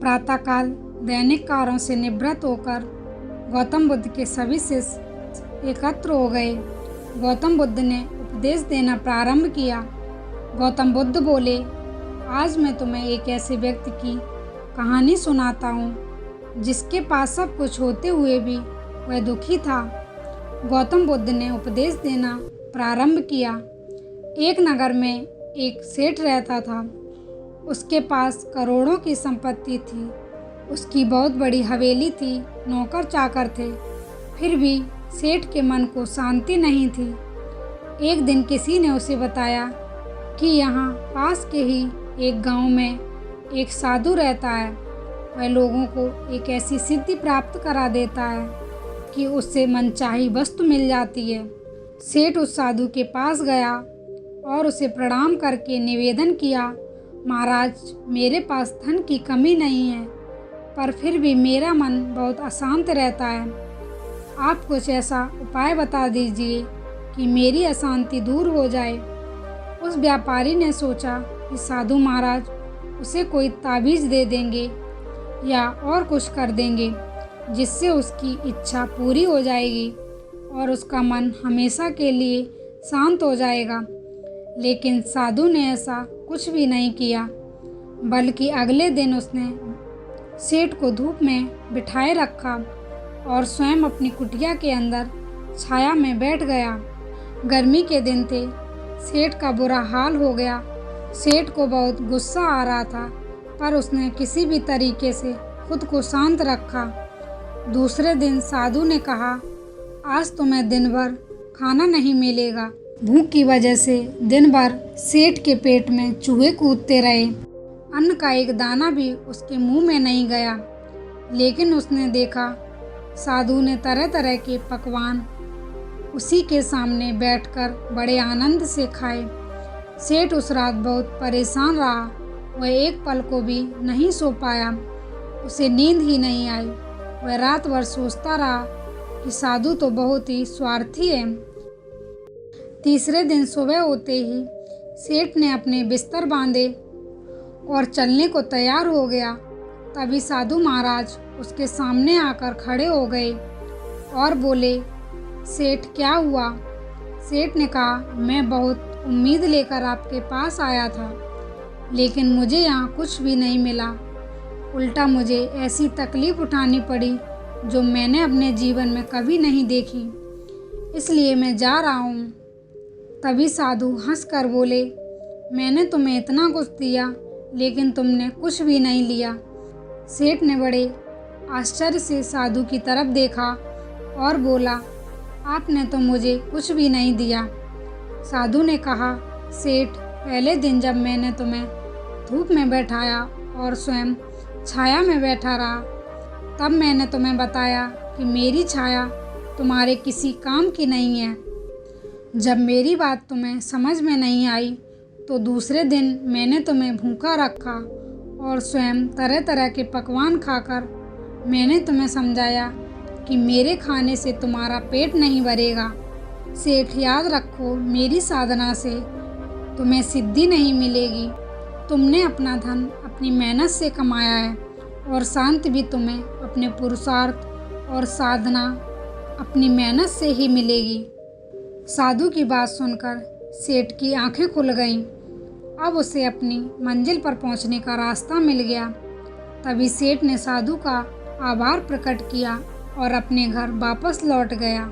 प्रातःकाल दैनिक कार्यों से निवृत्त होकर गौतम बुद्ध के सभी शिष्य एकत्र हो गए। गौतम बुद्ध ने उपदेश देना प्रारंभ किया। गौतम बुद्ध बोले, आज मैं तुम्हें एक ऐसे व्यक्ति की कहानी सुनाता हूँ जिसके पास सब कुछ होते हुए भी वह दुखी था। गौतम बुद्ध ने उपदेश देना प्रारंभ किया। एक नगर में एक सेठ रहता था। उसके पास करोड़ों की संपत्ति थी। उसकी बहुत बड़ी हवेली थी, नौकर चाकर थे। फिर भी सेठ के मन को शांति नहीं थी। एक दिन किसी ने उसे बताया कि यहाँ पास के ही एक गांव में एक साधु रहता है। वह लोगों को एक ऐसी सिद्धि प्राप्त करा देता है कि उससे मनचाही वस्तु मिल जाती है। सेठ उस साधु के पास गया और उसे प्रणाम करके निवेदन किया, महाराज, मेरे पास धन की कमी नहीं है, पर फिर भी मेरा मन बहुत अशांत रहता है। आप कुछ ऐसा उपाय बता दीजिए कि मेरी अशांति दूर हो जाए। उस व्यापारी ने सोचा कि साधु महाराज उसे कोई ताबीज़ दे देंगे या और कुछ कर देंगे जिससे उसकी इच्छा पूरी हो जाएगी और उसका मन हमेशा के लिए शांत हो जाएगा। लेकिन साधु ने ऐसा कुछ भी नहीं किया, बल्कि अगले दिन उसने सेठ को धूप में बिठाए रखा और स्वयं अपनी कुटिया के अंदर छाया में बैठ गया। गर्मी के दिन थे। सेठ का बुरा हाल हो गया। सेठ को बहुत गुस्सा आ रहा था, पर उसने किसी भी तरीके से खुद को शांत रखा। दूसरे दिन साधु ने कहा, आज तुम्हें दिन भर खाना नहीं मिलेगा। भूख की वजह से दिन भर सेठ के पेट में चूहे कूदते रहे। अन्न का एक दाना भी उसके मुंह में नहीं गया। लेकिन उसने देखा साधु ने तरह तरह के पकवान उसी के सामने बैठकर बड़े आनंद से खाए। सेठ उस रात बहुत परेशान रहा। वह एक पल को भी नहीं सो पाया। उसे नींद ही नहीं आई। वह रात भर सोचता रहा कि साधु तो बहुत ही स्वार्थी है। तीसरे दिन सुबह होते ही सेठ ने अपने बिस्तर बांधे और चलने को तैयार हो गया। तभी साधु महाराज उसके सामने आकर खड़े हो गए और बोले, सेठ क्या हुआ? सेठ ने कहा, मैं बहुत उम्मीद लेकर आपके पास आया था, लेकिन मुझे यहाँ कुछ भी नहीं मिला। उल्टा मुझे ऐसी तकलीफ उठानी पड़ी जो मैंने अपने जीवन में कभी नहीं देखी, इसलिए मैं जा रहा हूँ। तभी साधु हंसकर बोले, मैंने तुम्हें इतना कुछ दिया, लेकिन तुमने कुछ भी नहीं लिया। सेठ ने बड़े आश्चर्य से साधु की तरफ देखा और बोला, आपने तो मुझे कुछ भी नहीं दिया। साधु ने कहा, सेठ, पहले दिन जब मैंने तुम्हें धूप में बैठाया और स्वयं छाया में बैठा रहा, तब मैंने तुम्हें बताया कि मेरी छाया तुम्हारे किसी काम की नहीं है। जब मेरी बात तुम्हें समझ में नहीं आई तो दूसरे दिन मैंने तुम्हें भूखा रखा और स्वयं तरह तरह के पकवान खाकर मैंने तुम्हें समझाया कि मेरे खाने से तुम्हारा पेट नहीं भरेगा। सेठ, याद रखो, मेरी साधना से तुम्हें सिद्धि नहीं मिलेगी। तुमने अपना धन अपनी मेहनत से कमाया है और शांति भी तुम्हें अपने पुरुषार्थ और साधना अपनी मेहनत से ही मिलेगी। साधु की बात सुनकर सेठ की आंखें खुल गईं। अब उसे अपनी मंजिल पर पहुंचने का रास्ता मिल गया। तभी सेठ ने साधु का आभार प्रकट किया और अपने घर वापस लौट गया।